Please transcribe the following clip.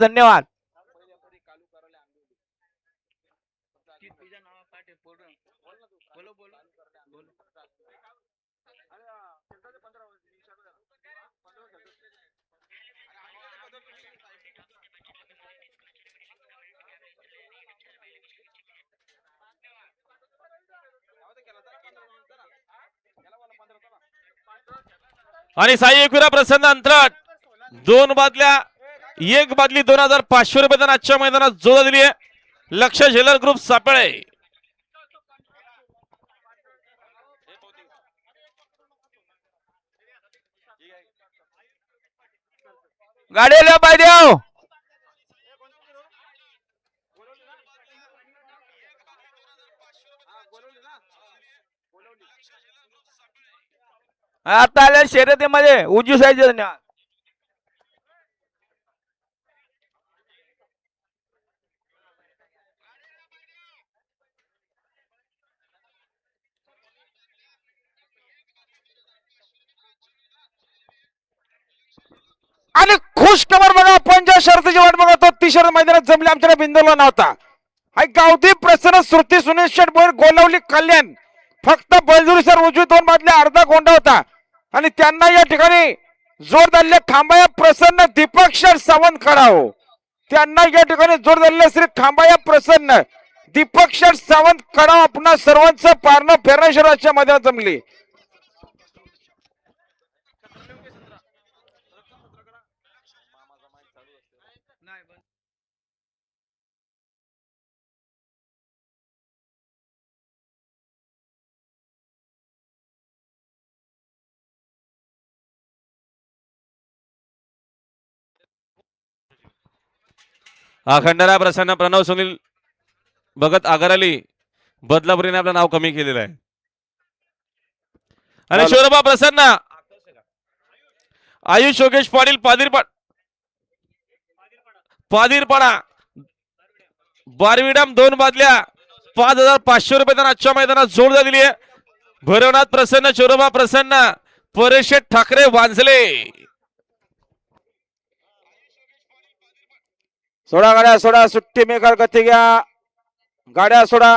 धन्यवाद. आणि साई एकविरा प्रसन्न अंतराट 2 बादल्या 1 बादली 2500 रुपये आजच्या मैदानात जोडा दिली आहे. लक्ष झेलर ग्रुप सापळे. गाडीला पाहिजे. आता आल्या शर्यतीमध्ये उजवी साईडचे धन्यवाद. आणि खुश खबर बघा, आपण ज्या शर्तीची वाट बघतो ती शर्यत मैदानात जमली आमच्या बिंदूला नव्हता. हाय गावठी प्रसन्न श्रुती सुनील शेट बोर गोलावली कल्याण फक्त बैलजुरी सर उजवी 2 बादल्या अर्धा गोंडा होता आणि त्यांना या ठिकाणी जोर धरले खांबाया प्रसन्न दीपक शेठ सावंत खडाव. त्यांना या ठिकाणी जोर धरले श्री खांबाया प्रसन्न दीपक शेठ सावंत खडाव. आपणा सर्वांचं पारणं फेरणेश्वराच्या मध्ये जमली. खंडारा प्रसन्न प्रणव सुनील भगत आगराली बदलापुरीने आपलं नाव कमी केलेलं आहे. आणि शोरबा प्रसन्न आयुष योगेश पाटील पादीरपाडा बारविडम 2 बादल्या 5500 रुपये आजच्या मैदानात जोड दिली आहे. भैरवनाथ प्रसन्न शोरबा प्रसन्न परेश ठाकरे वांजले. सोडा गाड्या सोडा, सुट्टी मेकर गती घ्या, गाड्या सोडा.